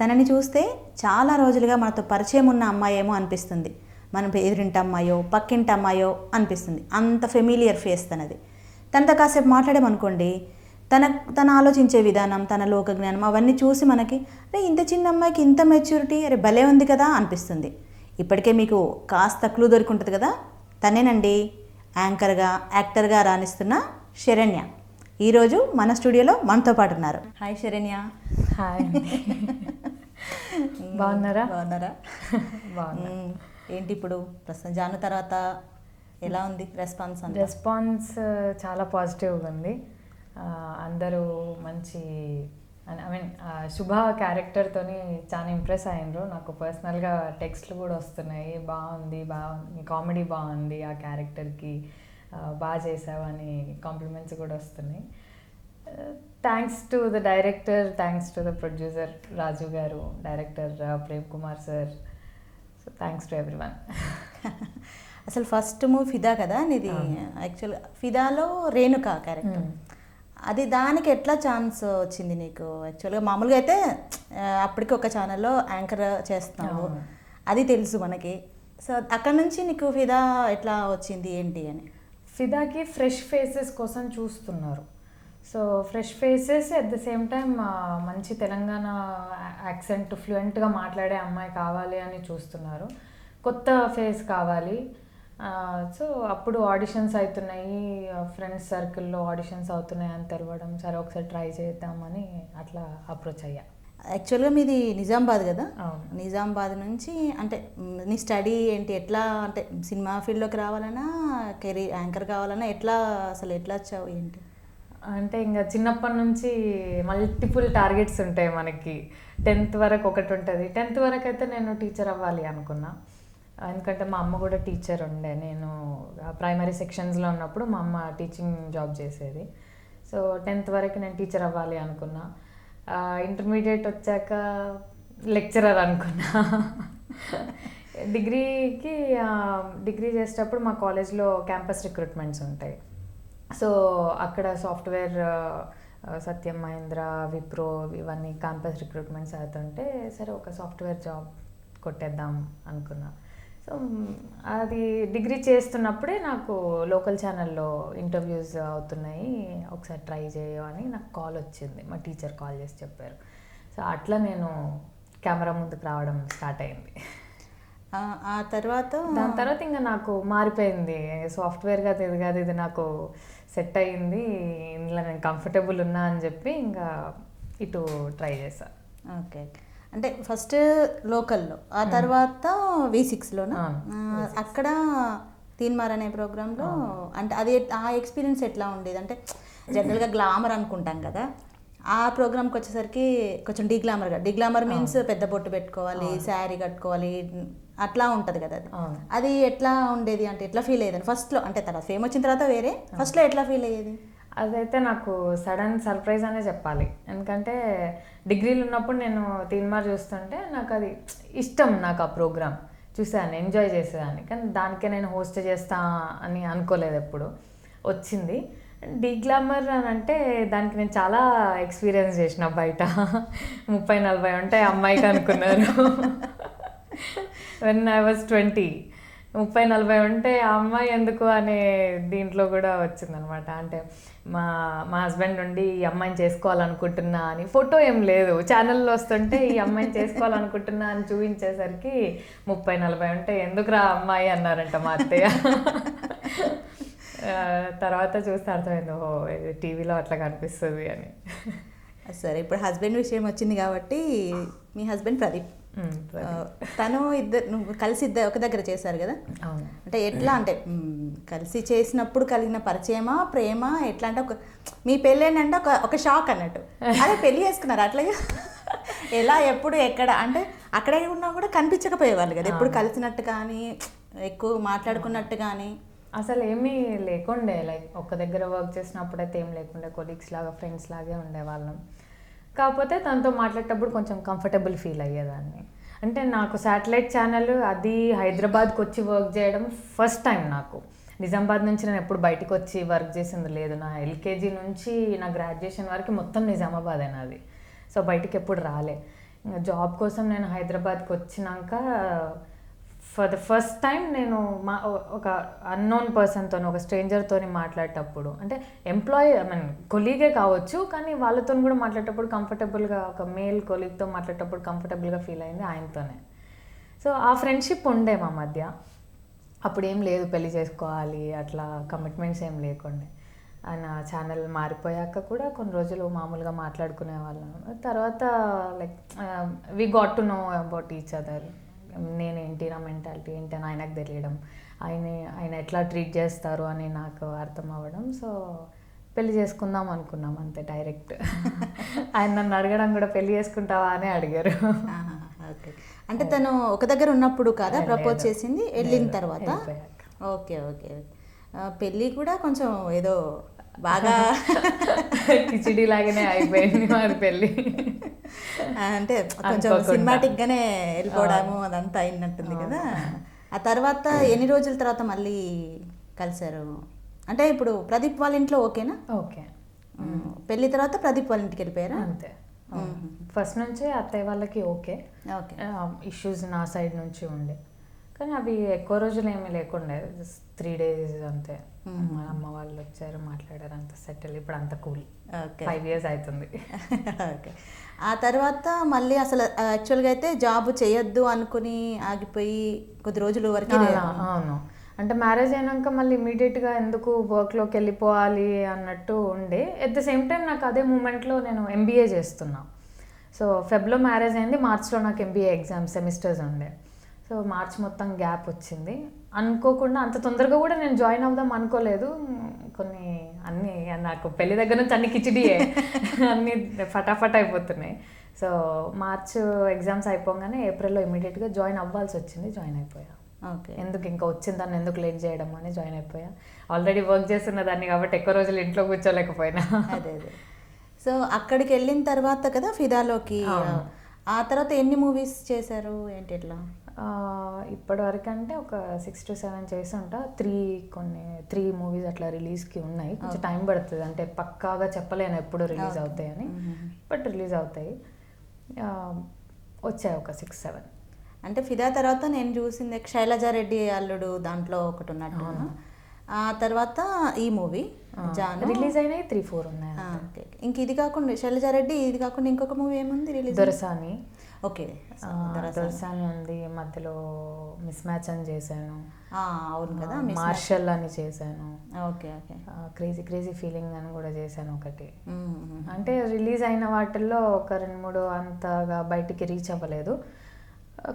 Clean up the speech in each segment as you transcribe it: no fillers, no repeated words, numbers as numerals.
తనని చూస్తే చాలా రోజులుగా మనతో పరిచయం ఉన్న అమ్మాయి ఏమో అనిపిస్తుంది, మన ఎదురింటి అమ్మాయో పక్కింటి అమ్మాయో అనిపిస్తుంది. అంత ఫెమిలియర్ ఫేస్ తనది. తనతో కాసేపు మాట్లాడామనుకోండి, తన ఆలోచించే విధానం, తన లోక జ్ఞానం అవన్నీ చూసి మనకి అరే ఇంత చిన్న అమ్మాయికి ఇంత మెచ్యూరిటీ, అరే భలే ఉంది కదా అనిపిస్తుంది. ఇప్పటికే మీకు కాస్త క్లూ దొరికి కదా, తనేనండి యాంకర్గా యాక్టర్గా రాణిస్తున్న శరణ్య. ఈరోజు మన స్టూడియోలో మనతో పాటు ఉన్నారు. హాయ్ శరణ్య. హాయ్. బాగున్నారా? బాగున్నారా? ఏంటి ఇప్పుడు ప్రస్తుతం జాను తర్వాత ఎలా ఉంది రెస్పాన్స్? రెస్పాన్స్ చాలా పాజిటివ్గా ఉంది. అందరూ మంచి ఐ మీన్ శుభ క్యారెక్టర్తోని చాలా ఇంప్రెస్ అయ్యారు. నాకు పర్సనల్గా టెక్స్ట్లు కూడా వస్తున్నాయి, బాగుంది కామెడీ బాగుంది, ఆ క్యారెక్టర్కి బాగా చేసావు అని కాంప్లిమెంట్స్ కూడా వస్తున్నాయి. Thanks to the director, thanks to the producer Raju garu, director Prem Kumar sir. So thanks to everyone. అసలు ఫస్ట్ మూవీ ఫిదా కదా నీది. యాక్చువల్గా ఫిదాలో రేణుక క్యారెక్టర్, అది దానికి ఎట్లా ఛాన్స్ వచ్చింది నీకు? యాక్చువల్గా మామూలుగా అయితే అప్పటికి ఒక ఛానల్లో యాంకర్ చేస్తున్నావు, అది తెలుసు మనకి. సో అక్కడ నుంచి నీకు ఫిదా ఎట్లా వచ్చింది ఏంటి అని? ఫిదాకి ఫ్రెష్ ఫేసెస్ కోసం చూస్తున్నారు. So fresh faces at the same time మంచి తెలంగాణ యాక్సెంట్ ఫ్లూయెంట్గా మాట్లాడే అమ్మాయి కావాలి అని చూస్తున్నారు. కొత్త ఫేస్ కావాలి. సో అప్పుడు ఆడిషన్స్ అవుతున్నాయి, ఫ్రెండ్స్ సర్కిల్లో ఆడిషన్స్ అవుతున్నాయి అని తెలవడం, సరే ఒకసారి ట్రై చేద్దామని అట్లా అప్రోచ్ అయ్యా. యాక్చువల్గా మీది నిజామాబాద్ కదా? నిజామాబాద్ నుంచి అంటే నీ స్టడీ ఏంటి, ఎట్లా అంటే సినిమా ఫీల్డ్లోకి రావాలన్నా కెరీర్ యాంకర్ కావాలన్నా ఎట్లా అసలు ఎట్లా వచ్చావు ఏంటి? అంటే ఇంకా చిన్నప్పటి నుంచి మల్టిపుల్ టార్గెట్స్ ఉంటాయి మనకి. 10th వరకు ఒకటి ఉంటుంది. 10th వరకు అయితే నేను టీచర్ అవ్వాలి అనుకున్నా, ఎందుకంటే మా అమ్మ కూడా టీచర్ ఉండే. నేను ప్రైమరీ సెక్షన్స్లో ఉన్నప్పుడు మా అమ్మ టీచింగ్ జాబ్ చేసేది. సో 10th వరకు నేను టీచర్ అవ్వాలి అనుకున్నా. ఇంటర్మీడియట్ వచ్చాక లెక్చరర్ అనుకున్నా. డిగ్రీ చేసేటప్పుడు మా కాలేజ్లో క్యాంపస్ రిక్రూట్మెంట్స్ ఉంటాయి. సో అక్కడ సాఫ్ట్వేర్ సత్యం మహేంద్ర, విప్రో ఇవన్నీ క్యాంపస్ రిక్రూట్మెంట్స్ అవుతుంటే సరే ఒక సాఫ్ట్వేర్ జాబ్ కొట్టేద్దాం అనుకున్నా. సో అది డిగ్రీ చేస్తున్నప్పుడే నాకు లోకల్ ఛానల్లో ఇంటర్వ్యూస్ అవుతున్నాయి, ఒకసారి ట్రై చేయమని నాకు కాల్ వచ్చింది. మా టీచర్ కాల్ చేసి చెప్పారు. సో అట్లా నేను కెమెరా ముందుకు రావడం స్టార్ట్ అయింది. దాని తర్వాత ఇంకా నాకు మారిపోయింది. సాఫ్ట్వేర్ కాదు ఇది నాకు సెట్ అయ్యింది, ఇందులో నేను కంఫర్టబుల్ ఉన్నా అని చెప్పి ఇంకా ఇటు ట్రై చేశాను. ఓకే. అంటే ఫస్ట్ లోకల్లో, ఆ తర్వాత V6లోనా? అక్కడ తీన్మార్ అనే ప్రోగ్రాంలో అంటే అది ఆ ఎక్స్పీరియన్స్ ఎట్లా ఉండేది? అంటే జనరల్గా గ్లామర్ అనుకుంటాం కదా, ఆ ప్రోగ్రామ్కి వచ్చేసరికి కొంచెం డిగ్లామర్ మీన్స్ పెద్ద బొట్టు పెట్టుకోవాలి, శారీ కట్టుకోవాలి, అట్లా ఉంటుంది కదా. అది ఎట్లా ఉండేది అంటే ఎట్లా ఫీల్ అయ్యేది ఫస్ట్లో? అంటే తర్వాత ఫేమ్ వచ్చిన తర్వాత వేరే, ఫస్ట్లో ఎట్లా ఫీల్ అయ్యేది? అదైతే నాకు సడన్ సర్ప్రైజ్ అనే చెప్పాలి. ఎందుకంటే డిగ్రీలో ఉన్నప్పుడు నేను తీన్మార్ చూస్తుంటే నాకు అది ఇష్టం, నాకు ఆ ప్రోగ్రామ్ చూసేదాన్ని, ఎంజాయ్ చేసేదాన్ని. కానీ దానికే నేను హోస్ట్ చేస్తా అని అనుకోలేదు ఎప్పుడు. వచ్చింది డిగ్లామర్ అని అంటే దానికి నేను చాలా ఎక్స్పీరియన్స్ చేసిన. బయట 30-40 ఉంటాయి అమ్మాయికి అనుకున్నారు. వెన్ ఐ వాజ్ 20, 30-40 ఉంటే ఆ అమ్మాయి ఎందుకు అనే దీంట్లో కూడా వచ్చిందనమాట. అంటే మా హస్బెండ్ నుండి ఈ అమ్మాయిని చేసుకోవాలనుకుంటున్నా అని, ఫోటో ఏం లేదు ఛానల్లో వస్తుంటే ఈ అమ్మాయిని చేసుకోవాలనుకుంటున్నా అని చూపించేసరికి 30-40 ఉంటే ఎందుకురా అమ్మాయి అన్నారంట మా అత్తయ్య. తర్వాత చూస్తే అర్థమైంది, ఓహో టీవీలో అట్లా కనిపిస్తుంది అని. సరే, ఇప్పుడు హస్బెండ్ విషయం వచ్చింది కాబట్టి, మీ హస్బెండ్ ప్రదీప్, తను నువ్వు కలిసి ఒక దగ్గర చేశారు కదా? అంటే ఎట్లా అంటే కలిసి చేసినప్పుడు కలిగిన పరిచయమా, ప్రేమ ఎట్లా అంటే మీ పెళ్ళేంటంటే ఒక షాక్ అన్నట్టు, అదే పెళ్ళి చేసుకున్నారు అట్లాగే ఎలా ఎప్పుడు ఎక్కడ అంటే అక్కడే ఉన్నా కూడా కనిపించకపోయేవాళ్ళు కదా, ఎప్పుడు కలిసినట్టు కానీ ఎక్కువ మాట్లాడుకున్నట్టు కానీ అసలు ఏమీ లేకుండే. లైక్ ఒక్క దగ్గర వర్క్ చేసినప్పుడైతే ఏం లేకుండే, కొలీగ్స్ లాగా ఫ్రెండ్స్ లాగే ఉండేవాళ్ళం. కాకపోతే తనతో మాట్లాడేటప్పుడు కొంచెం కంఫర్టబుల్ ఫీల్ అయ్యేదాన్ని. అంటే నాకు శాటిలైట్ ఛానల్ అది హైదరాబాద్కి వచ్చి వర్క్ చేయడం ఫస్ట్ టైం. నాకు నిజామాబాద్ నుంచి నేను ఎప్పుడు బయటకు వచ్చి వర్క్ చేసింది లేదు. నా ఎల్కేజీ నుంచి నా గ్రాడ్యుయేషన్ వరకు మొత్తం నిజామాబాదే నాది. సో బయటికి ఎప్పుడు రాలే. జాబ్ కోసం నేను హైదరాబాద్కి వచ్చినాక ఫర్ ద ఫస్ట్ టైం నేను ఒక అన్నోన్ పర్సన్తో, ఒక స్ట్రేంజర్తో మాట్లాడేటప్పుడు, అంటే ఎంప్లాయీ కొలీగే కావచ్చు, కానీ వాళ్ళతో కూడా మాట్లాడేటప్పుడు కంఫర్టబుల్గా, ఒక మేల్ కొలీగ్తో మాట్లాడేటప్పుడు కంఫర్టబుల్గా ఫీల్ అయింది ఆయనతోనే. సో ఆ ఫ్రెండ్షిప్ ఉండే మా మధ్య. అప్పుడు ఏం లేదు పెళ్లి చేసుకోవాలి అట్లా కమిట్మెంట్స్ ఏం లేకుండే. ఆయన ఛానల్ మారిపోయాక కూడా కొన్ని రోజులు మామూలుగా మాట్లాడుకునే వాళ్ళం. తర్వాత like we got to know about each other. నేనేంటి, నా మెంటాలిటీ ఏంటి అని ఆయనకు తెలియడం, ఆయన ఎట్లా ట్రీట్ చేస్తారు అని నాకు అర్థం అవ్వడం. సో పెళ్లి చేసుకుందాం అనుకున్నాం అంతే డైరెక్ట్. ఆయన నన్ను అడగడం కూడా పెళ్లి చేసుకుంటావా అని అడిగారు. ఓకే, అంటే తను ఒక దగ్గర ఉన్నప్పుడు కాదా ప్రపోజ్ చేసింది, వెళ్ళిన తర్వాత? Okay okay. పెళ్ళి కూడా కొంచెం ఏదో బాగా కిచిడి లాగానే అయిపోయింది మరి పెళ్ళి. అంటే కొంచెం సినిమాటిక్ గానే వెళ్ళిపోవడము అదంతా అయినట్టుంది కదా. ఆ తర్వాత ఎన్ని రోజుల తర్వాత మళ్ళీ కలిసారు? అంటే ఇప్పుడు ప్రదీప్ వాళ్ళ ఇంట్లో ఓకేనా? ఓకే. పెళ్లి తర్వాత ప్రదీప్ వాళ్ళ ఇంటికి వెళ్ళిపోయారా? అంతే. ఫస్ట్ నుంచే అత్తయ్య వాళ్ళకి ఓకే. ఓకే. ఇష్యూస్ నా సైడ్ నుంచి ఉండే, కానీ అవి ఎక్కువ రోజులు ఏమీ లేకుండే, 3 days అంతే. మా అమ్మ వాళ్ళు వచ్చారు, మాట్లాడారు, అంత సెటిల్. ఇప్పుడు అంత కూల్. 5 years అవుతుంది. ఓకే. ఆ తర్వాత మళ్ళీ అసలు యాక్చువల్గా అయితే జాబ్ చేయొద్దు అనుకుని ఆగిపోయి కొద్ది రోజుల వరకు. అవును, అంటే మ్యారేజ్ అయినాక మళ్ళీ ఇమీడియట్గా ఎందుకు వర్క్లోకి వెళ్ళిపోవాలి అన్నట్టు ఉండే. ఎట్ ద సేమ్ టైం నాకు అదే మూమెంట్లో నేను MBA చేస్తున్నా. సో ఫెబ్లో మ్యారేజ్ అయింది, మార్చ్లో నాకు MBA ఎగ్జామ్ సెమిస్టర్స్ ఉండే. సో మార్చ్ మొత్తం గ్యాప్ వచ్చింది. అనుకోకుండా అంత తొందరగా కూడా నేను జాయిన్ అవుదాం అనుకోలేదు. అన్నీ నాకు పెళ్లి దగ్గర నుంచి అన్ని కిచిడియే, అన్నీ ఫటాఫట్ అయిపోతున్నాయి. సో మార్చ్ ఎగ్జామ్స్ అయిపోగానే ఏప్రిల్లో ఇమీడియట్గా జాయిన్ అవ్వాల్సి వచ్చింది. జాయిన్ అయిపోయా. ఓకే. ఎందుకు ఇంకా వచ్చిన దాన్ని ఎందుకు లేట్ చేయడం అని జాయిన్ అయిపోయా. ఆల్రెడీ వర్క్ చేస్తున్న దాన్ని కాబట్టి ఎక్కువ రోజులు ఇంట్లో కూర్చోలేకపోయినా. అదే అదే. సో అక్కడికి వెళ్ళిన తర్వాత కదా ఫిదాలోకి. ఆ తర్వాత ఎన్ని మూవీస్ చేశారు ఏంటి ఎట్లా? ఇప్పటి వరకు అంటే ఒక 6 to 7 చేసి ఉంటా. 3 మూవీస్ అట్లా రిలీజ్కి ఉన్నాయి. కొంచెం టైం పడుతుంది, అంటే పక్కాగా చెప్పలేను ఎప్పుడు రిలీజ్ అవుతాయని, బట్ రిలీజ్ అవుతాయి. వచ్చాయి ఒక 6-7. అంటే ఫిదా తర్వాత నేను చూసింది శైలజారెడ్డి అల్లుడు, దాంట్లో ఒకటి ఉన్నట్టు. ఆ తర్వాత ఈ మూవీ జాను రిలీజ్ అయినాయి 3-4 ఉన్నాయి. ఇంక ఇది కాకుండా శైలజారెడ్డి, ఇది కాకుండా ఇంకొక మూవీ ఏముంది రిలీజ్? దొరసాని. ఓకే, దొరసాని ఉంది. మధ్యలో మిస్ మ్యాచ్ అని చేశాను. అవును కదా, మార్షల్ అని చేశాను. Okay okay. క్రేజీ ఫీలింగ్ అని కూడా చేశాను ఒకటి. అంటే రిలీజ్ అయిన వాటిల్లో ఒక 2-3 అంతగా బయటికి రీచ్ అవ్వలేదు,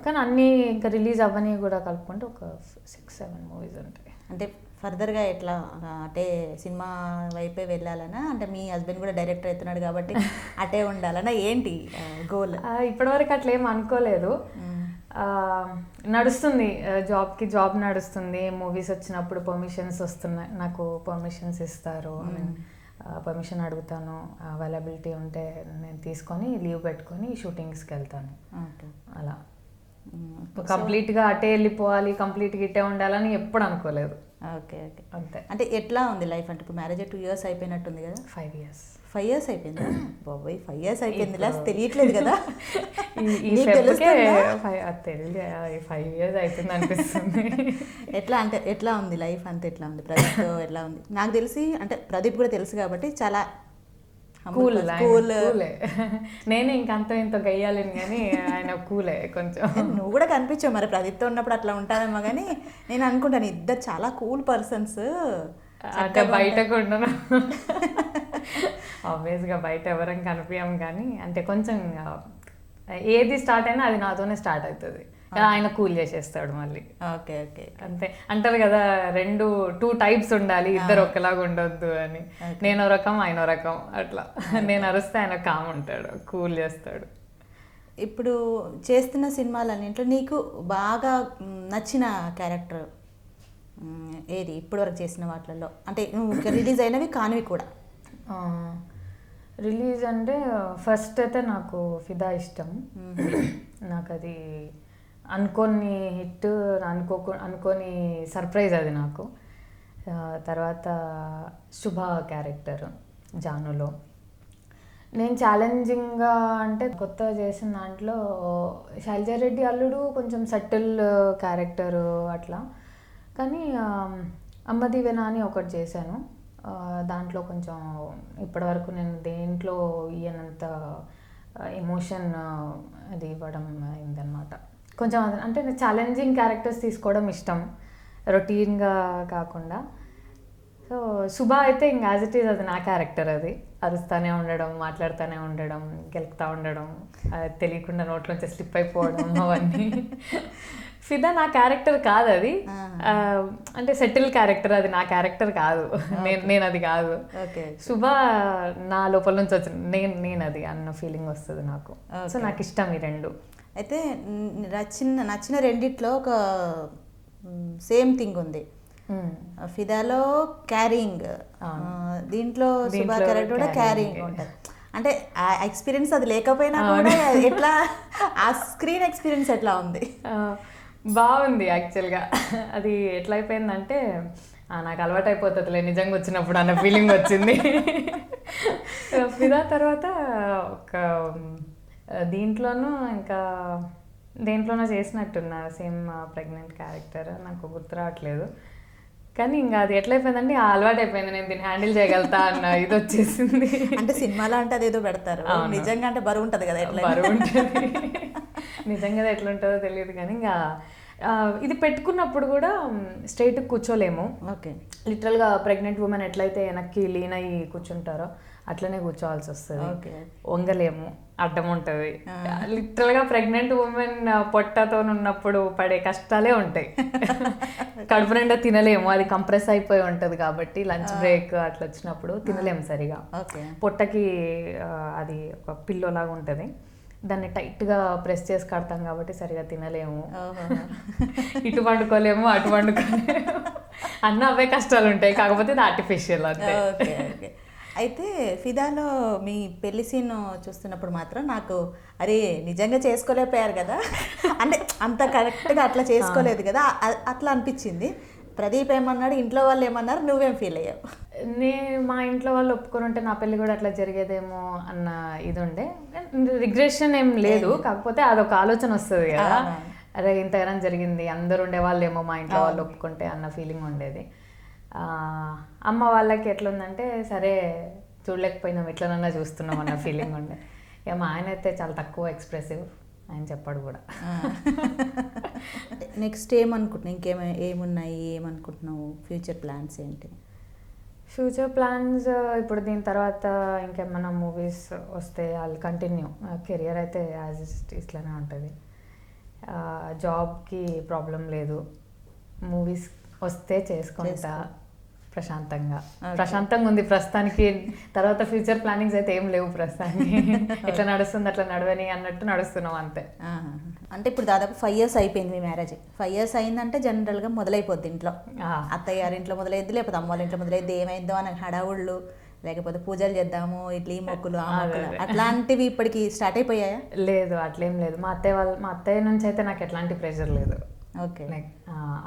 కానీ అన్నీ ఇంకా రిలీజ్ అవ్వని కూడా కలుపుకుంటే ఒక 6-7 మూవీస్ ఉంటాయి. అంటే ఫర్దర్గా ఎట్లా అంటే సినిమా వైపే వెళ్ళాలనా, అంటే మీ హస్బెండ్ కూడా డైరెక్టర్ అవుతున్నాడు కాబట్టి అటే ఉండాలనా, ఏంటి గోల్? ఇప్పటివరకు అట్లా ఏం అనుకోలేదు. నడుస్తుంది, జాబ్ నడుస్తుంది. మూవీస్ వచ్చినప్పుడు పర్మిషన్స్ వస్తున్నాయి, నాకు పర్మిషన్స్ ఇస్తారు. పర్మిషన్ అడుగుతాను, అవైలబిలిటీ ఉంటే నేను తీసుకొని లీవ్ పెట్టుకొని షూటింగ్స్కి వెళ్తాను. అలా కంప్లీట్గా అటే వెళ్ళిపోవాలి, కంప్లీట్గా ఇటే ఉండాలని ఎప్పుడు అనుకోలేదు. Okay okay. అంతే. అంటే ఎట్లా ఉంది లైఫ్? అంటే ఇప్పుడు మ్యారేజ్ 2 years అయిపోయినట్టుంది కదా? 5 years. 5 years అయిపోయింది బాబాయ్, 5 years అయిపోయింది. తెలియట్లేదు కదా? తెలియదు, 5 years అవుతుంది అనిపిస్తుంది. ఎట్లా ఉంది లైఫ్ అంతా? ఎట్లా ఉంది ప్రదీప్? ఎట్లా ఉంది? నాకు తెలిసి అంటే ప్రదీప్ కూడా తెలుసు కాబట్టి చాలా కూల్. నేనే ఇంకంత ఇంత గయ్యాలని, కానీ ఆయన కూలే కొంచెం. నువ్వు కూడా కనిపించావు మరి ప్రదీప్తో ఉన్నప్పుడు, అట్లా ఉంటావేమో. కానీ నేను అనుకుంటాను ఇద్దరు చాలా కూల్ పర్సన్స్. అంటే బయటకు ఉండను, ఆబ్వియస్గా బయట ఎవరం కనిపించాం, కానీ అంటే కొంచెం ఏది స్టార్ట్ అయినా అది నాతోనే స్టార్ట్ అవుతుంది. ఆయన కూల్ చేసేస్తాడు మళ్ళీ. Okay okay. అంతే అంటారు కదా, 2 types ఉండాలి, ఇద్దరు ఒకలాగా ఉండొద్దు అని. నేనో రకం, ఆయనో రకం, అట్లా. నేను అరుస్తే ఆయన కామ్ ఉంటాడు, కూల్ చేస్తాడు. ఇప్పుడు చేస్తున్న సినిమాలన్నింటిలో నీకు బాగా నచ్చిన క్యారెక్టర్ ఏది ఇప్పటివరకు చేసిన వాటిల్లో? అంటే నువ్వు రిలీజ్ అయినవి కానివి కూడా. రిలీజ్ అంటే ఫస్ట్ అయితే నాకు ఫిదా ఇష్టం. నాకు అది అనుకోని హిట్, అనుకోని సర్ప్రైజ్ అది నాకు. తర్వాత శుభ క్యారెక్టర్ జానులో. నేను ఛాలెంజింగ్గా అంటే కొత్తగా చేసిన దాంట్లో శైలజారెడ్డి అల్లుడు కొంచెం సటిల్ క్యారెక్టరు అట్లా, కానీ అమ్మ దీవెన అని ఒకటి చేశాను. దాంట్లో కొంచెం ఇప్పటివరకు నేను దేంట్లో ఇయ్యనంత ఎమోషన్ అది ఇవ్వడం అయిందనమాట. కొంచెం అంటే ఛాలెంజింగ్ క్యారెక్టర్స్ తీసుకోవడం ఇష్టం, రొటీన్గా కాకుండా. సో శుభ అయితే ఇంక యాజ్ ఇట్ ఈజ్ అది నా క్యారెక్టర్, అది అరుస్తూనే ఉండడం, మాట్లాడుతూనే ఉండడం, గెలుపుతూ ఉండడం, తెలియకుండా నోట్లోంచి స్లిప్ అయిపోవడం అవన్నీ. ఫిదా నా క్యారెక్టర్ కాదు, అది అంటే సెటిల్ క్యారెక్టర్, అది నా క్యారెక్టర్ కాదు, నేను అది కాదు. శుభ నా లోపల నుంచి వచ్చిన నేను అది అన్న ఫీలింగ్ వస్తుంది నాకు. సో నాకు ఇష్టం ఈ రెండు. అయితే నచ్చిన రెండిట్లో ఒక సేమ్ థింగ్ ఉంది. ఫిదాలో క్యారింగ్, దీంట్లో శుభ క్యారెక్టర్ కూడా క్యారింగ్ ఉంటుంది. అంటే ఆ ఎక్స్పీరియన్స్ అది లేకపోయినా కూడా ఎట్లా ఆ స్క్రీన్ ఎక్స్పీరియన్స్ ఎట్లా ఉంది? బాగుంది యాక్చువల్గా. అది ఎట్లా అయిపోయిందంటే నాకు అలవాటు అయిపోతుందిలే నిజంగా వచ్చినప్పుడు అన్న ఫీలింగ్ వచ్చింది. ఫిదా తర్వాత ఒక దీంట్లోనూ ఇంకా దేంట్లోనో చేసినట్టున్నా సేమ్ ప్రెగ్నెంట్ క్యారెక్టర్, నాకు గుర్తు రావట్లేదు. కానీ ఇంకా అది ఎట్లయిపోయిందంటే అలవాటు అయిపోయింది, నేను దీన్ని హ్యాండిల్ చేయగలుగుతా అన్న ఇది వచ్చేసింది. అంటే సినిమాలో అంటే అదేదో పెడతారు, నిజంగా అంటే బరువు ఉంటుంది కదా, ఎట్లా బరువు ఉంటుంది. నిజంగా ఎట్లా ఉంటుందో తెలియదు, కానీ ఇంకా ఇది పెట్టుకున్నప్పుడు కూడా స్ట్రైట్గా కూర్చోలేము. ఓకే, లిటరల్గా ప్రెగ్నెంట్ ఉమెన్ ఎట్లయితే వెనక్కి లీన్ అయ్యి కూర్చుంటారో అట్లనే కూర్చోవాల్సి వస్తుంది, వంగలేము, అడ్డం ఉంటుంది. లిటరల్గా ప్రెగ్నెంట్ ఉమెన్ పొట్టతో ఉన్నప్పుడు పడే కష్టాలే ఉంటాయి. కడుపు నిండా తినలేము, అది కంప్రెస్ అయిపోయి ఉంటుంది కాబట్టి లంచ్ బ్రేక్ అట్లా వచ్చినప్పుడు తినలేము సరిగా. పొట్టకి అది ఒక పిల్లో లాగా ఉంటుంది, దాన్ని టైట్గా ప్రెస్ చేసి కడతాం కాబట్టి సరిగా తినలేము, ఇటు వండుకోలేము అటు వండుకోలేము, అన్న అవే కష్టాలు ఉంటాయి. కాకపోతే ఇది ఆర్టిఫిషియల్ అంతే. అయితే ఫిదాలో మీ పెళ్లి సీన్ చూస్తున్నప్పుడు మాత్రం నాకు అరే నిజంగా చేసుకోలేకపోయారు కదా, అంటే అంత కరెక్ట్గా అట్లా చేసుకోలేదు కదా అట్లా అనిపించింది. ప్రదీప్ ఏమన్నాడు, ఇంట్లో వాళ్ళు ఏమన్నారు, నువ్వేం ఫీల్ అయ్యావు? మా ఇంట్లో వాళ్ళు ఒప్పుకొని ఉంటే నా పెళ్ళి కూడా అట్లా జరిగేదేమో అన్న ఇది ఉండే, రిగ్రెషన్ ఏం లేదు. కాకపోతే అదొక ఆలోచన వస్తుంది కదా, అరే ఇంతగానం జరిగింది, అందరు ఉండేవాళ్ళేమో మా ఇంట్లో వాళ్ళు ఒప్పుకుంటే అన్న ఫీలింగ్ ఉండేది. అమ్మ వాళ్ళకి ఎట్లుందంటే సరే చూడలేకపోయినాం ఎట్లనన్నా చూస్తున్నాం అన్న ఫీలింగ్ ఉండే. ఇక మా ఆయన అయితే చాలా తక్కువ ఎక్స్ప్రెసివ్, ఆయన చెప్పాడు కూడా. నెక్స్ట్ ఏమనుకుంటున్నావు, ఏమున్నాయి, ఏమనుకుంటున్నావు, ఫ్యూచర్ ప్లాన్స్ ఏంటి? ఫ్యూచర్ ప్లాన్స్ ఇప్పుడు దీని తర్వాత ఇంకేమన్నా మూవీస్ వస్తే వాళ్ళు కంటిన్యూ, కెరియర్ అయితే యాజ్ ఇట్లానే ఉంటుంది, జాబ్కి ప్రాబ్లం లేదు, మూవీస్ వస్తే చేసుకుంటా ప్రశాంతంగా ఉంది ప్రస్తుతానికి. తర్వాత ఫ్యూచర్ ప్లానింగ్స్ అయితే ఏం లేవు ప్రస్తుతానికి, ఎట్లా నడుస్తుంది అట్లా నడవని అన్నట్టు నడుస్తున్నాం అంతే. అంటే ఇప్పుడు దాదాపు 5 years అయిపోయింది మీ మ్యారేజ్. 5 years అయిందంటే జనరల్గా మొదలైపోద్ది ఇంట్లో, అత్తయ్య గారి ఇంట్లో మొదలైద్ది, లేకపోతే అమ్మ వాళ్ళ ఇంట్లో మొదలైద్ది, ఏమైందో అని హడావుళ్ళు, లేకపోతే పూజలు చేద్దాము, ఇట్లా ఈ మొక్కులు ఆ మొక్కులు అట్లాంటివి ఇప్పటికి స్టార్ట్ అయిపోయాయా? లేదు, అట్లేం లేదు. మా అత్తయ్య నుంచి అయితే నాకు ఎట్లాంటి ప్రెషర్ లేదు. ఓకే, లైక్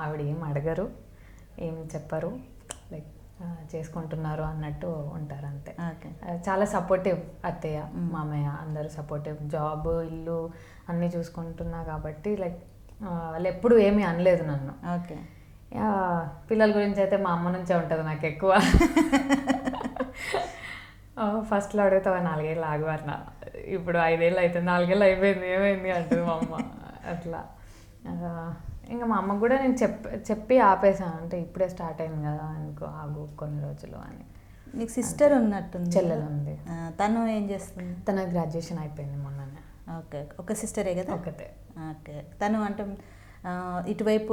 ఆవిడ ఏం అడగరు, ఏం చెప్పరు, లైక్ చేసుకుంటున్నారు అన్నట్టు ఉంటారు అంతే. చాలా సపోర్టివ్ అత్తయ్య మామయ్య అందరూ సపోర్టివ్, జాబ్ ఇల్లు అన్నీ చూసుకుంటున్నా కాబట్టి లైక్ వాళ్ళు ఎప్పుడు ఏమీ అనలేదు నన్ను. ఓకే, పిల్లల గురించి అయితే మా అమ్మ నుంచే ఉంటుంది నాకు ఎక్కువ. ఫస్ట్లో అడుగుతావా 4 ఏళ్ళు ఆగు అన్న, ఇప్పుడు 5 ఏళ్ళు అవుతుంది, 4 ఏళ్ళు అయిపోయింది ఏమైంది అంటుంది మా అమ్మ. అట్లా ఇంకా మా అమ్మకు కూడా నేను చెప్పి ఆపేసాను, అంటే ఇప్పుడే స్టార్ట్ అయింది కదా అనుకో, ఆగు కొన్ని రోజులు అని. నీకు సిస్టర్ ఉన్నట్టుంది? చెల్లెలు ఉంది. తను ఏం చేస్తుంది? తన గ్రాడ్యుయేషన్ అయిపోయింది మొన్ననే. ఓకే, ఒక సిస్టరే కదా? ఒకతే. ఓకే, తను అంటే ఇటువైపు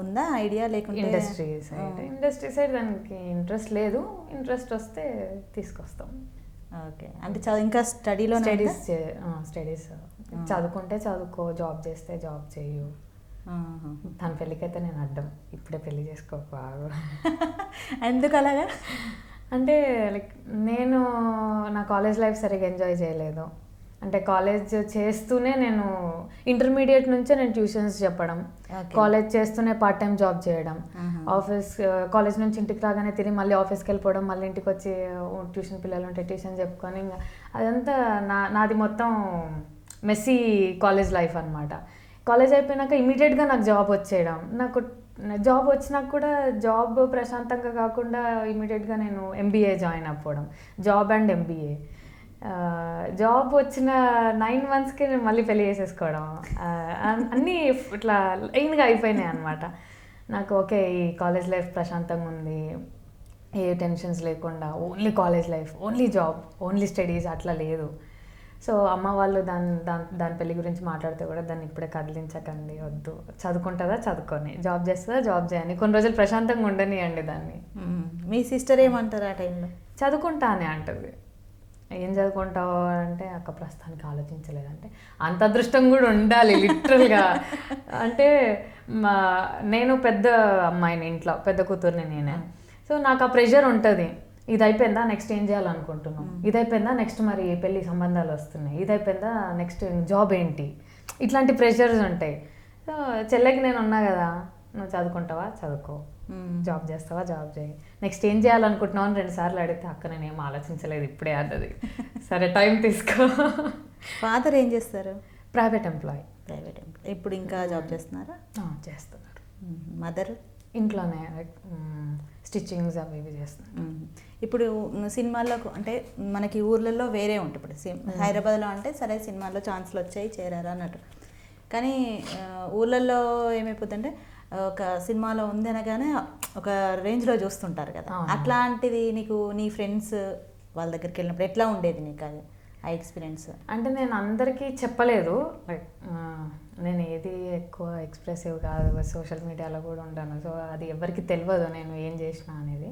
ఉందా ఐడియా, లేకుంటే ఇండస్ట్రీ సైడ్ దానికి ఇంట్రెస్ట్ లేదు, ఇంట్రెస్ట్ వస్తే తీసుకొస్తాం. ఓకే, అంటే ఇంకా స్టడీస్ చదువుకుంటే చదువుకో, జాబ్ చేస్తే జాబ్ చేయు. తన పెళ్ళికైతే నేను అడ్డం, ఇప్పుడే పెళ్ళి చేసుకోకు. ఎందుకు అలాగా? అంటే లైక్ నేను నా కాలేజ్ లైఫ్ సరిగ్గా ఎంజాయ్ చేయలేదు, అంటే కాలేజ్ చేస్తూనే నేను ఇంటర్మీడియట్ నుంచే నేను ట్యూషన్స్ చెప్పడం, కాలేజ్ చేస్తూనే పార్ట్ టైం జాబ్ చేయడం, ఆఫీస్ కాలేజ్ నుంచి ఇంటికి రాగానే తిరిగి మళ్ళీ ఆఫీస్కి వెళ్ళిపోవడం, మళ్ళీ ఇంటికి వచ్చి ట్యూషన్ పిల్లలు ఉంటే ట్యూషన్ చెప్పుకొని ఇంకా అదంతా నాది మొత్తం మెస్సీ కాలేజ్ లైఫ్ అనమాట. కాలేజ్ అయిపోయినాక ఇమీడియట్గా నాకు జాబ్ వచ్చేయడం, నాకు జాబ్ వచ్చినాక కూడా జాబ్ ప్రశాంతంగా కాకుండా ఇమీడియట్గా నేను ఎంబీఏ జాయిన్ అయిపోవడం, జాబ్ అండ్ ఎంబీఏ. జాబ్ వచ్చిన 9 monthsకి నేను మళ్ళీ పెళ్లి చేసేసుకోవడం, అన్నీ ఇట్లా లైన్గా అయిపోయినాయి అనమాట. నాకు ఓకే ఈ కాలేజ్ లైఫ్ ప్రశాంతంగా ఉంది, ఏ టెన్షన్స్ లేకుండా, only college life, only job, only studies అట్లా లేదు. సో అమ్మ వాళ్ళు దాని పెళ్లి గురించి మాట్లాడితే కూడా దాన్ని ఇప్పుడే కదిలించకండి, వద్దు, చదువుకుంటుందా చదువుకొని, జాబ్ చేస్తుందా జాబ్ చేయని, కొన్ని రోజులు ప్రశాంతంగా ఉండనియండి దాన్ని. మీ సిస్టర్ ఏమంటారు ఆ టైంలో? చదువుకుంటా అని అంటుంది. ఏం చదువుకుంటావు అంటే అక్క ప్రస్తుతానికి ఆలోచించలేదంటే, అంత అదృష్టం కూడా ఉండాలి లిటరల్గా. అంటే నేను పెద్ద అమ్మాయిని ఇంట్లో, పెద్ద కూతుర్ని నేనే. సో నాకు ఆ ప్రెషర్ ఉంటుంది, ఇది అయిపోయిందా నెక్స్ట్ ఏం చేయాలనుకుంటున్నాం, ఇది అయిపోయిందా నెక్స్ట్ మరి పెళ్ళి సంబంధాలు వస్తున్నాయి, ఇది అయిపోయిందా నెక్స్ట్ జాబ్ ఏంటి, ఇట్లాంటి ప్రెషర్స్ ఉంటాయి. సో చెల్లెకి నేను ఉన్నా కదా, నువ్వు చదువుకుంటావా చదువుకో, జాబ్ చేస్తావా జాబ్ చేయి, నెక్స్ట్ ఏం చేయాలనుకుంటున్నావు అని 2 సార్లు అడిగితే అక్క నేను ఏం ఆలోచించలేదు ఇప్పుడే అన్నది. సరే టైం తీసుకో. ఫాదర్ ఏం చేస్తారు? Private employee. ఇప్పుడు ఇంకా జాబ్ చేస్తున్నారా? చేస్తున్నారు. మదర్ ఇంట్లోనే స్టిచ్చింగ్స్ అవి ఇవి చేస్తున్నారు. ఇప్పుడు సినిమాల్లో అంటే మనకి ఊర్లలో వేరే ఉంటుంది. ఇప్పుడు హైదరాబాద్లో అంటే సరే సినిమాల్లో ఛాన్స్లు వచ్చాయి చేరారా అన్నట్టు, కానీ ఊళ్ళల్లో ఏమైపోతుందంటే ఒక సినిమాలో ఉంది అనగానే ఒక రేంజ్లో చూస్తుంటారు కదా. అట్లాంటిది నీకు నీ ఫ్రెండ్స్ వాళ్ళ దగ్గరికి వెళ్ళినప్పుడు ఎట్లా ఉండేది నీకు అది ఆ ఎక్స్పీరియన్స్? అంటే నేను అందరికీ చెప్పలేదు, లైక్ నేను ఏది ఎక్కువ ఎక్స్ప్రెసివ్ కాదు, సోషల్ మీడియాలో కూడా ఉంటాను. సో అది ఎవరికి తెలియదు నేను ఏం చేసినా అనేది.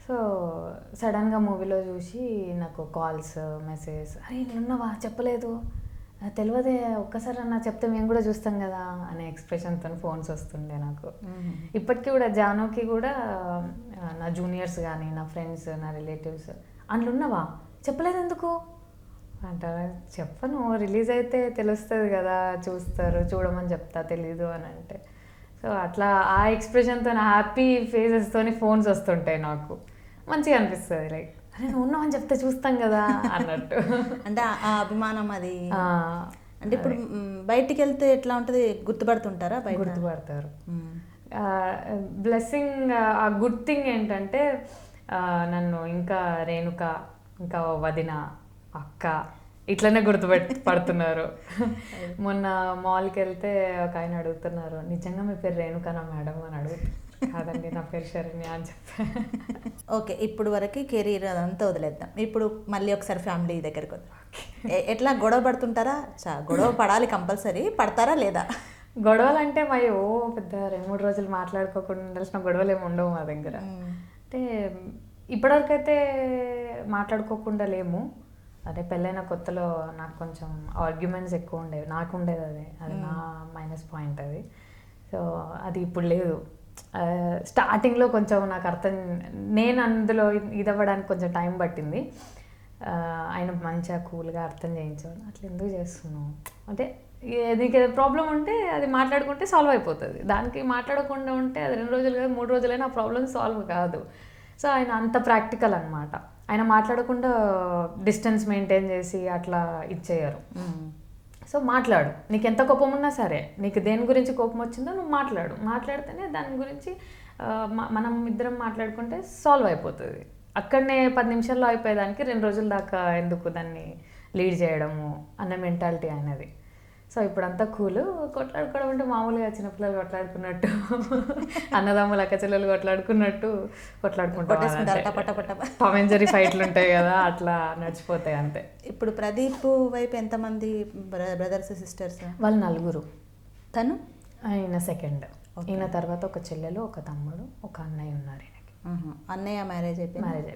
సో సడన్గా మూవీలో చూసి నాకు కాల్స్ మెసేజ్, అరే ఉన్నావా చెప్పలేదు, తెలియదే ఒక్కసారి అన్న చెప్తే మేము కూడా చూస్తాం కదా అనే ఎక్స్ప్రెషన్తో ఫోన్స్ వస్తుండే నాకు. ఇప్పటికీ కూడా జానుకి కూడా నా జూనియర్స్ కానీ నా ఫ్రెండ్స్ నా రిలేటివ్స్ అందులో ఉన్నావా చెప్పలేదు ఎందుకు అంటారా, చెప్పను రిలీజ్ అయితే తెలుస్తుంది కదా, చూస్తారు, చూడమని చెప్తా తెలీదు అని అంటే. సో అట్లా ఆ ఎక్స్ప్రెషన్తో హ్యాపీ ఫేసెస్తో ఫోన్స్ వస్తుంటాయి నాకు, మంచిగా అనిపిస్తుంది. లైక్ అరే నువ్వు ఉన్నావని చెప్తే చూస్తాం కదా అన్నట్టు. అంటే ఆ అభిమానం అది. అంటే ఇప్పుడు బయటికి వెళ్తే ఎట్లా ఉంటుంది, గుర్తుపడుతుంటారా? గుర్తుపడతారు. బ్లెస్సింగ్, ఆ గుడ్ థింగ్ ఏంటంటే నన్ను ఇంకా రేణుక, ఇంకా వదిన, అక్క ఇట్లనే పడుతున్నారు. మొన్న మాల్కి వెళ్తే ఒక ఆయన అడుగుతున్నారు, నిజంగా మీ పేరు రేణుకనా మేడం అని అడుగుతారు. కాదండి నా పేరు శరణ్య అని చెప్పాను. ఓకే, ఇప్పుడు వరకు కెరీర్ అదంతా వదిలేద్దాం. ఇప్పుడు మళ్ళీ ఒకసారి ఫ్యామిలీ దగ్గరికి వద్దాం. ఎట్లా గొడవ పడుతుంటారా? గొడవ పడాలి కంపల్సరీ, పడతారా లేదా? గొడవలు అంటే మరి పెద్ద 2-3 రోజులు మాట్లాడుకోకుండా ఉండాల్సిన గొడవలు ఏమి ఉండవు మా దగ్గర. అంటే ఇప్పటివరకు అయితే మాట్లాడుకోకుండా లేము. అదే పెళ్ళైన కొత్తలో నాకు కొంచెం ఆర్గ్యుమెంట్స్ ఎక్కువ ఉండేవి, నాకు ఉండేది అది నా మైనస్ పాయింట్ అది. సో అది ఇప్పుడు లేదు. స్టార్టింగ్లో కొంచెం నాకు నేను అందులో ఇదవ్వడానికి కొంచెం టైం పట్టింది. ఆయన మంచిగా కూల్గా అర్థం చేయించాడు, అట్లా ఎందుకు చేస్తున్నావు అంటే నీకు ఏదో ప్రాబ్లం ఉంటే అది మాట్లాడుకుంటే సాల్వ్ అయిపోతుంది, దానికి మాట్లాడకుండా ఉంటే అది 2 రోజులు కాదు 3 రోజులైనా ఆ ప్రాబ్లం సాల్వ్ కాదు. సో ఆయన అంత ప్రాక్టికల్ అనమాట. ఆయన మాట్లాడకుండా డిస్టెన్స్ మెయింటైన్ చేసి అట్లా ఇచ్చేయరు. సో మాట్లాడు, నీకు ఎంత కోపం ఉన్నా సరే, నీకు దేని గురించి కోపం వచ్చిందో నువ్వు మాట్లాడితేనే దాని గురించి మనం ఇద్దరం మాట్లాడుకుంటే సాల్వ్ అయిపోతుంది. అక్కడనే 10 నిమిషాల్లో అయిపోయేదానికి 2 రోజుల దాకా ఎందుకు దాన్ని లీడ్ చేయడము అన్న మెంటాలిటీ ఆయనది. సో ఇప్పుడంతా కూల్, కొట్లాడుకోవడం అంటే మామూలుగా చిన్నపిల్లలు కొట్లాడుకున్నట్టు, అన్నదమ్ములు అక్క చెల్లెలు కొట్లాడుకున్నట్టు కొట్లాడుకుంటారు. టామ్ అండ్ జెర్రీ ఫైట్లు ఉంటాయి కదా, అట్లా నడిచిపోతాయి అంతే. ఇప్పుడు ప్రదీప్ వైపు ఎంతమంది బ్రదర్స్ సిస్టర్స్? వాళ్ళు 4. తను ఆయన సెకండ్. ఈయన తర్వాత ఒక చెల్లెలు, ఒక తమ్ముడు, ఒక అన్నయ్య ఉన్నారు. అన్నయ్య మ్యారేజ్ అయిపోయింది.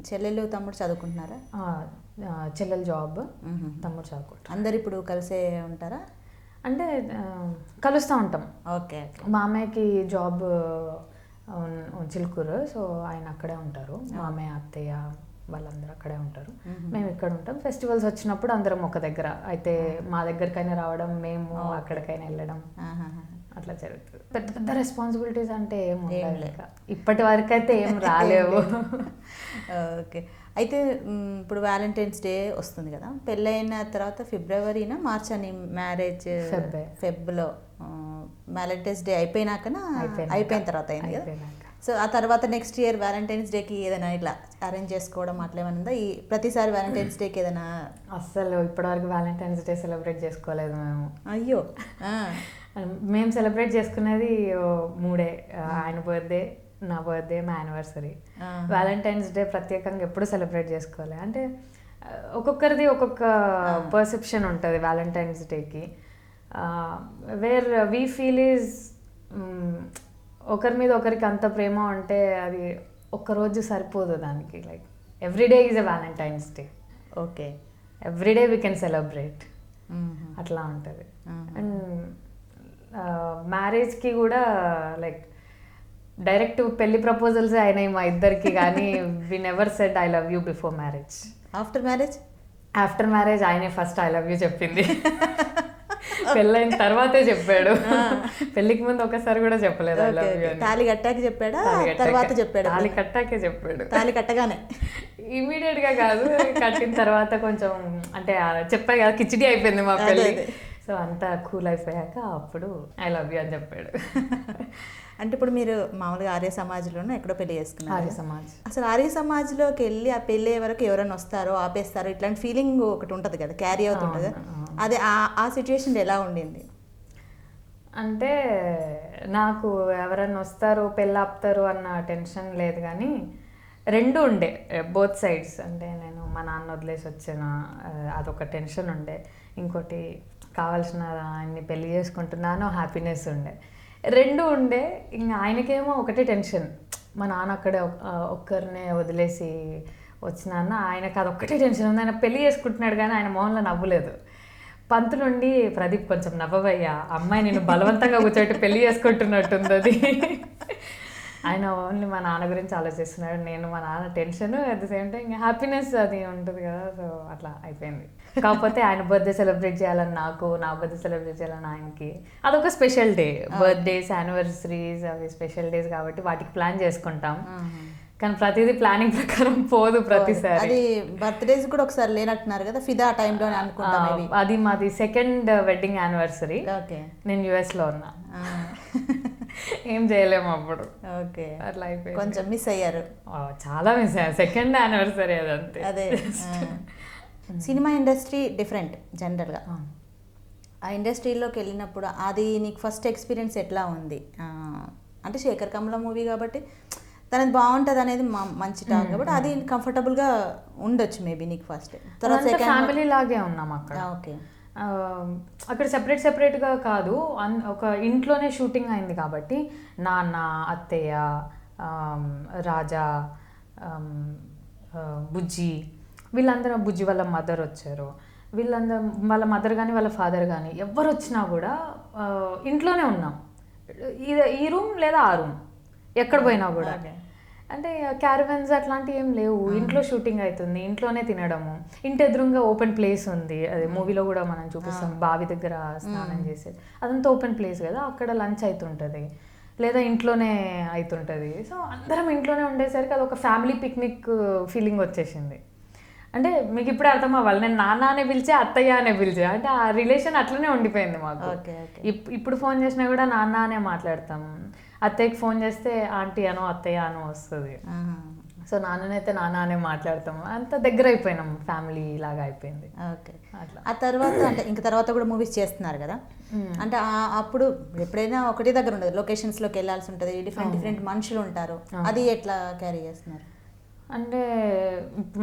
చెల్లెలు తమ్ముడు చదువుకుంటున్నారా? చెల్లెలు జాబ్, తమ్ముడు చదువుకుంటారు. అందరు ఇప్పుడు కలిసే ఉంటారా? అంటే కలుస్తూ ఉంటాం. ఓకే. మామయ్యకి జాబ్ చిలుకూరు, సో ఆయన అక్కడే ఉంటారు. మామయ్య, అత్తయ్య, వాళ్ళందరూ అక్కడే ఉంటారు, మేము ఇక్కడ ఉంటాం. ఫెస్టివల్స్ వచ్చినప్పుడు అందరం ఒక దగ్గర, అయితే మా దగ్గరకైనా రావడం, మేము అక్కడికైనా వెళ్ళడం, అట్లా జరుగుతుంది. పెద్ద పెద్ద రెస్పాన్సిబిలిటీస్ అంటే ఏం లేక ఇప్పటి వరకు అయితే ఏం రాలేవు. ఓకే. అయితే ఇప్పుడు వ్యాలంటైన్స్ డే వస్తుంది కదా, పెళ్ళైన తర్వాత ఫిబ్రవరినా మార్చ్ అని మ్యారేజ్, ఫెబ్లో వ్యాలంటైన్స్ డే అయిపోయిన తర్వాత అయింది కదా. సో ఆ తర్వాత నెక్స్ట్ ఇయర్ వ్యాలంటైన్స్ డేకి ఏదైనా ఇట్లా అరేంజ్ చేసుకోవడం అట్లా ఏమైనా ఉందా? ఈ ప్రతిసారి వ్యాలంటైన్స్ డేకి ఏదైనా? అస్సలు ఇప్పటివరకు వ్యాలంటైన్స్ డే సెలబ్రేట్ చేసుకోలేదు మేము. అయ్యో. మేము సెలబ్రేట్ చేసుకునేది 3, ఆయన బర్త్డే, నా బర్త్డే, మా యానివర్సరీ. వ్యాలంటైన్స్ డే ప్రత్యేకంగా ఎప్పుడు సెలబ్రేట్ చేసుకోవాలి. అంటే ఒక్కొక్కరిది ఒక్కొక్క పర్సెప్షన్ ఉంటుంది వ్యాలంటైన్స్ డేకి. వేర్ వీ ఫీల్ ఈజ్ ఒకరి మీద ఒకరికి అంత ప్రేమ ఉంటే అది ఒక్కరోజు సరిపోదు దానికి. Like everyday is a Valentine's day. Okay. Everyday we can celebrate, అట్లా ఉంటుంది. అండ్ మ్యారేజ్కి కూడా లైక్ డైరెక్ట్ పెళ్లి ప్రపోజల్స్ అయినాయి మా ఇద్దరికి, కానీ we never said I love you before marriage. After marriage ఆయనే ఫస్ట్ ఐ లవ్ యూ చెప్పింది. పెళ్ళైన తర్వాతే చెప్పాడు, పెళ్లికి ముందు ఒకసారి కూడా చెప్పలేదు ఐ లవ్ యూ అని. తాళి కట్టాక చెప్పాడా, తర్వాత చెప్పాడు? తాళి కట్టాకే చెప్పాడు. తాళి కట్టగానే ఇమీడియట్ గా కాదు, కట్టిన తర్వాత కొంచెం అంటే చెప్పా కదా కిచిడి అయిపోయింది మా పెళ్ళి. సో అంతా కూల్ అయిపోయాక అప్పుడు ఐ లవ్ యూ అని చెప్పాడు. అంటే ఇప్పుడు మీరు మామూలుగా ఆర్య సమాజ్లోనూ ఎక్కడో పెళ్లి చేసుకున్నారు. ఆర్య సమాజ్. అసలు ఆర్య సమాజ్లోకి వెళ్ళి ఆ పెళ్ళి వరకు ఎవరైనా వస్తారో ఆపేస్తారో ఇట్లాంటి ఫీలింగ్ ఒకటి ఉంటుంది కదా, క్యారీ అవుతుంటుంది. అదే ఆ సిచ్యువేషన్ ఎలా ఉండింది? అంటే నాకు ఎవరైనా వస్తారు పెళ్ళి ఆపుతారు అన్న టెన్షన్ లేదు, కానీ రెండు ఉండే బోత్ సైడ్స్. అంటే నేను మా నాన్న వదిలేసి వచ్చిన అదొక టెన్షన్ ఉండే, ఇంకోటి కావాల్సిన ఆయన్ని పెళ్లి చేసుకుంటున్నాను హ్యాపీనెస్ ఉండే, రెండు ఉండే. ఇంకా ఆయనకేమో ఒకటే టెన్షన్, మా నాన్న అక్కడే ఒక్కరినే వదిలేసి వచ్చినాన్న, ఆయనకు అదొక్కటే టెన్షన్ ఉంది. ఆయన పెళ్లి చేసుకుంటున్నాడు కానీ ఆయన మొహంలో నవ్వులేదు. పంతు నుండి ప్రదీప్ కొంచెం నవ్వవయ్యా, అమ్మాయి నేను బలవంతంగా కూర్చోటి పెళ్లి చేసుకుంటున్నట్టుంది అది. ఆయన ఓన్లీ మా నాన్న గురించి ఆలోచిస్తున్నాడు, నేను మా నాన్న tension, at the same time happiness అది ఉంటుంది కదా. సో అట్లా అయిపోయింది. కాకపోతే ఆయన బర్త్డే సెలబ్రేట్ చేయాలని నాకు, నా బర్త్డే సెలబ్రేట్ చేయాలని ఆయనకి, అదొక స్పెషల్ డే. బర్త్డేస్, యానివర్సరీస్ అవి స్పెషల్ డేస్ కాబట్టి వాటికి ప్లాన్ చేసుకుంటాం, కానీ ప్రతిదీ ప్లానింగ్ ప్రకారం పోదు ప్రతిసారి. అది బర్త్డేస్ కూడా ఒకసారి లేనట్టున్నారు కదా, ఫిదా టైంలో అనుకుంటాం. అది మాది సెకండ్ వెడ్డింగ్ యానివర్సరీ. నేను యుఎస్లో ఉన్నా, ఏం చేయలేము అప్పుడు. ఓకే. అట్లా అయిపోయింది. కొంచెం మిస్ అయ్యారు. చాలా మిస్ అయ్యారు. సెకండ్ యానివర్సరీ అదంతే. అదే సినిమా ఇండస్ట్రీ డిఫరెంట్ జనరల్గా. ఆ ఇండస్ట్రీలోకి వెళ్ళినప్పుడు అది నీకు ఫస్ట్ ఎక్స్పీరియన్స్ ఎట్లా ఉంది? అంటే శేఖర్ కమల మూవీ కాబట్టి తనది బాగుంటుంది అనేది మంచి టాక్ కాబట్టి అది కంఫర్టబుల్గా ఉండొచ్చు మేబీ నీకు ఫస్ట్. తర్వాత ఫ్యామిలీ లాగే ఉన్నాం అక్కడ. ఓకే. అక్కడ సెపరేట్గా కాదు, ఒక ఇంట్లోనే షూటింగ్ అయింది కాబట్టి నాన్న, అత్తయ్య, రాజా, బుజ్జి, వీళ్ళందరూ, బుజ్జి వాళ్ళ మదర్ వచ్చారు, వీళ్ళందరూ వాళ్ళ మదర్ కానీ వాళ్ళ ఫాదర్ కానీ ఎవరు వచ్చినా కూడా ఇంట్లోనే ఉన్నాం. ఈ రూమ్ లేదా ఆ రూమ్, ఎక్కడ పోయినా కూడా. అంటే క్యారవెన్స్ అట్లాంటివి ఏం లేవు, ఇంట్లో షూటింగ్ అవుతుంది, ఇంట్లోనే తినడము. ఇంటి ఎదురుగా ఓపెన్ ప్లేస్ ఉంది, అది మూవీలో కూడా మనం చూపిస్తాం, బావి దగ్గర స్నానం చేసేది, అదంతా ఓపెన్ ప్లేస్ కదా, అక్కడ లంచ్ అవుతుంటుంది లేదా ఇంట్లోనే అవుతుంటుంది. సో అందరం ఇంట్లోనే ఉండేసరికి అది ఒక ఫ్యామిలీ పిక్నిక్ ఫీలింగ్ వచ్చేసింది. అంటే మీకు ఇప్పుడే అర్థం అవ్వాలి, నేను నాన్న అనే పిలిచే, అత్తయ్య అనే పిలిచే, అంటే ఆ రిలేషన్ అట్లనే ఉండిపోయింది మాకు. ఇప్పుడు ఫోన్ చేసినా కూడా నాన్న అనే మాట్లాడతాం, అత్తయ్యకి ఫోన్ చేస్తే ఆంటీ అనో అత్తయ్య అనో వస్తుంది. సో నాన్ననైతే నాన్న అనే మాట్లాడతాం, అంత దగ్గర అయిపోయినాం, ఫ్యామిలీ లాగా అయిపోయింది. ఓకే. అట్లా ఆ తర్వాత అంటే ఇంక తర్వాత కూడా మూవీస్ చేస్తున్నారు కదా, అంటే అప్పుడు ఎప్పుడైనా ఒకటి దగ్గర ఉండదు, లొకేషన్స్లోకి వెళ్ళాల్సి ఉంటుంది, డిఫరెంట్ మనుషులు ఉంటారు, అది ఎట్లా క్యారీ చేస్తున్నారు? అంటే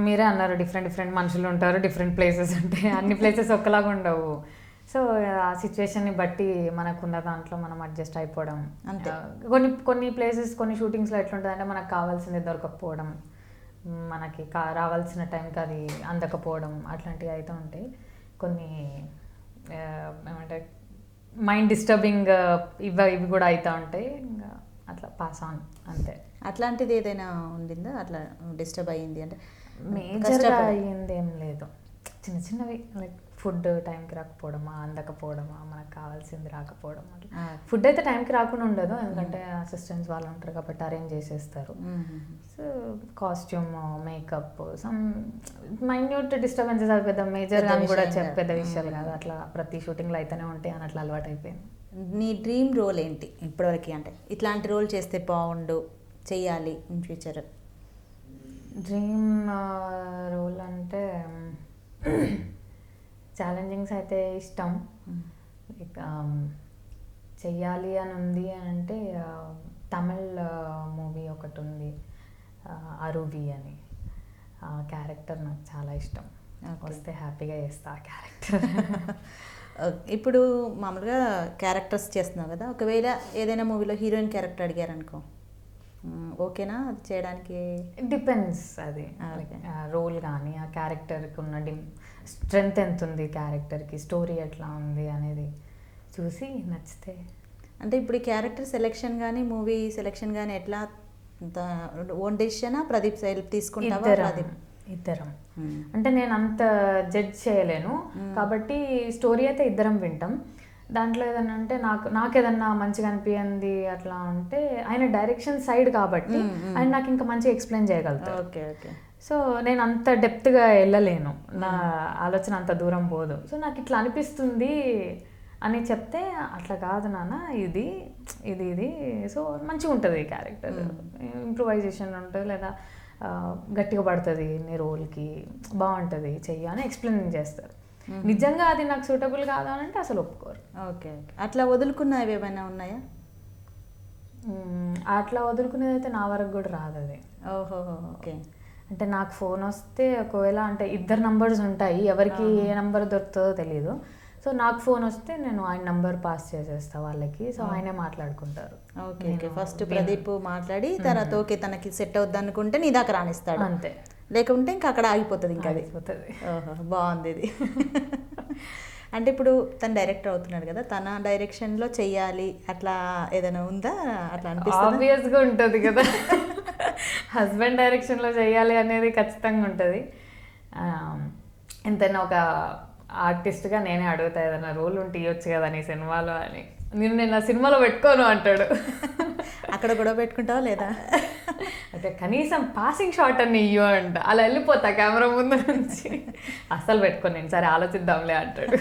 మీరే అన్నారు డిఫరెంట్ మనుషులు ఉంటారు, డిఫరెంట్ ప్లేసెస్ ఉంటాయి, అన్ని ప్లేసెస్ ఒక్కలాగా ఉండవు. సో ఆ సిచ్యువేషన్ని బట్టి మనకున్న దాంట్లో మనం అడ్జస్ట్ అయిపోవడం. కొన్ని ప్లేసెస్, కొన్ని షూటింగ్స్లో ఎట్లుంటుంది అంటే మనకు కావాల్సింది దొరకకపోవడం, మనకి రావాల్సిన టైంకి అది అందకపోవడం, అట్లాంటివి అయితే ఉంటాయి. కొన్ని ఏమంటే మైండ్ డిస్టర్బింగ్ ఇవి కూడా అవుతూ ఉంటాయి, ఇంకా అట్లా పాస్ ఆన్ అంతే. అట్లాంటిది ఏదైనా ఉండిందా, అట్లా డిస్టర్బ్ అయ్యింది అంటే? మేజర్గా అయ్యింది ఏం లేదు, చిన్న చిన్నవి లైక్ ఫుడ్ టైంకి రాకపోవడమా, అందకపోవడమా, మనకు కావాల్సింది రాకపోవడం అట్లా. ఫుడ్ అయితే టైంకి రాకుండా ఉండదు, ఎందుకంటే అసిస్టెంట్స్ వాళ్ళు ఉంటారు కాబట్టి అరేంజ్ చేసేస్తారు. So costume, makeup, some minute disturbances అవి పెద్ద మేజర్గా కూడా పెద్ద విషయాలు కాదు, అట్లా ప్రతి షూటింగ్లో అయితేనే ఉంటాయి అని అట్లా అలవాటు అయిపోయింది. నీ డ్రీమ్ రోల్ ఏంటి ఇప్పటివరకు? అంటే ఇట్లాంటి రోల్ చేస్తే బాగుండు, చెయ్యాలి ఇన్ ఫ్యూచర్. డ్రీమ్ రోల్ అంటే ఛాలెంజింగ్స్ అయితే ఇష్టం. లైక్ చెయ్యాలి అని ఉంది అంటే తమిళ్ మూవీ ఒకటి ఉంది, అరువి అని. ఆ క్యారెక్టర్ నాకు చాలా ఇష్టం, వస్తే హ్యాపీగా చేస్తా ఆ క్యారెక్టర్. ఇప్పుడు మామూలుగా క్యారెక్టర్స్ చేస్తున్నావు కదా, ఒకవేళ ఏదైనా మూవీలో హీరోయిన్ క్యారెక్టర్ అడిగారనుకో, ఓకేనా అది చేయడానికి? డిపెండ్స్, అది రోల్ కానీ ఆ క్యారెక్టర్కి ఉన్న స్ట్రెంగ్త్ ఎంత ఉంది, క్యారెక్టర్కి స్టోరీ ఎట్లా ఉంది అనేది చూసి నచ్చితే. అంటే ఇప్పుడు ఈ క్యారెక్టర్ సెలెక్షన్ కానీ మూవీ సెలెక్షన్ కానీ ఎట్లా, ఓన్ డెసిషనా? ప్రదీప్ హెల్ప్ తీసుకుంటావా? ఇద్దరం. అంటే నేను అంత జడ్జ్ చేయలేను కాబట్టి స్టోరీ అయితే ఇద్దరం వింటాం. దాంట్లో ఏదన్నా అంటే నాకు ఏదన్నా మంచిగా అనిపించింది అట్లా అంటే ఆయన డైరెక్షన్ సైడ్ కాబట్టి ఆయన నాకు ఇంకా మంచిగా ఎక్స్ప్లెయిన్ చేయగలుగుతారు. Okay okay. సో నేను అంత డెప్త్గా వెళ్ళలేను, నా ఆలోచన అంత దూరం పోదు. సో నాకు ఇట్లా అనిపిస్తుంది అని చెప్తే, అట్లా కాదు నాన్న ఇది ఇది ఇది సో మంచిగా ఉంటుంది క్యారెక్టర్, ఇంప్రూవైజేషన్ ఉంటుంది, లేదా గట్టిగా పడుతుంది నీ రోల్కి, బాగుంటుంది చెయ్యి అని ఎక్స్ప్లెయిన్ చేస్తారు. నిజంగా అది నాకు సూటబుల్ కాదు అని అంటే అసలు ఒప్పుకోరు. Okay okay. అట్లా వదులుకున్నవి ఏమైనా ఉన్నాయా? అట్లా వదులుకునేది అయితే నా వరకు కూడా రాదు అది. ఓహో ఓకే. అంటే నాకు ఫోన్ వస్తే ఒకవేళ అంటే ఇద్దరు నంబర్స్ ఉంటాయి, ఎవరికి ఏ నెంబర్ దొరుకుతుందో తెలియదు. సో నాకు ఫోన్ వస్తే నేను ఆయన నంబర్ పాస్ చేసేస్తా వాళ్ళకి, సో ఆయనే మాట్లాడుకుంటారు. Okay okay. ఫస్ట్ ప్రదీప్ మాట్లాడి తర్వాత ఓకే తనకి సెట్ అవుద్ది అనుకుంటే నీ దాకా రానిస్తాడు, అంతే. లేకుంటే ఇంకా అక్కడ ఆగిపోతుంది, ఇంకా అది అయిపోతుంది. ఓహో బాగుంది ఇది. అంటే ఇప్పుడు తను డైరెక్టర్ అవుతున్నాడు కదా, తన డైరెక్షన్లో చెయ్యాలి అట్లా ఏదైనా ఉందా? అట్లా అనిపిస్తుంది? ఆబ్వియస్గా ఉంటుంది కదా, హస్బెండ్ డైరెక్షన్లో చేయాలి అనేది ఖచ్చితంగా ఉంటుంది. ఎంతైనా ఒక ఆర్టిస్ట్గా నేనే అడుగుతా, ఏదైనా రోల్ ఉంటే ఇవ్వచ్చు కదా నీ సినిమాలో అని. నేను నా సినిమాలో పెట్టుకోను అంటాడు. అక్కడ కూడా పెట్టుకుంటావా లేదా? అంటే కనీసం పాసింగ్ షాట్ అని ఇయ్యో అంట, అలా వెళ్ళిపోతా కెమెరా ముందు నుంచి. అస్సలు పెట్టుకోను నేను, సరే ఆలోచిద్దాంలే అంటాడు.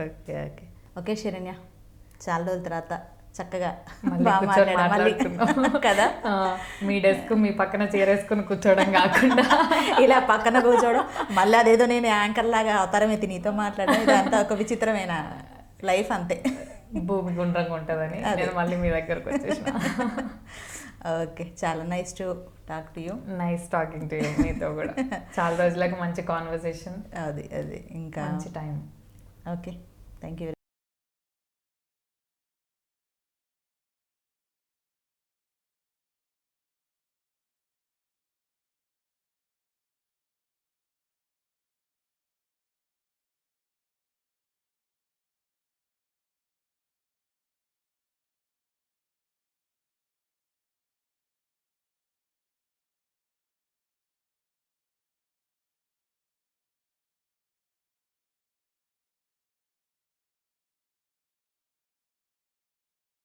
Okay okay okay. శరణ్య, చాలా రోజుల తర్వాత చక్కగా కదా, మీ డెస్క్ మీ పక్కన చేరేసుకుని కూర్చోవడం కాకుండా ఇలా పక్కన కూర్చోవడం, మళ్ళీ అదేదో నేను యాంకర్ లాగా అవతారం ఎత్తి నీతో మాట్లాడడం, ఇదంతా ఒక విచిత్రమైన లైఫ్ అంతే. భూమి గుండ్రంగా ఉంటుందని నేను మళ్ళీ మీ దగ్గరకు వచ్చేసిన. ఓకే, చాలా nice to talk to you. Nice talking to you. మీతో కూడా చాలా రోజులకు మంచి కాన్వర్సేషన్. అది ఇంకా మంచి టైం. Okay, thank you.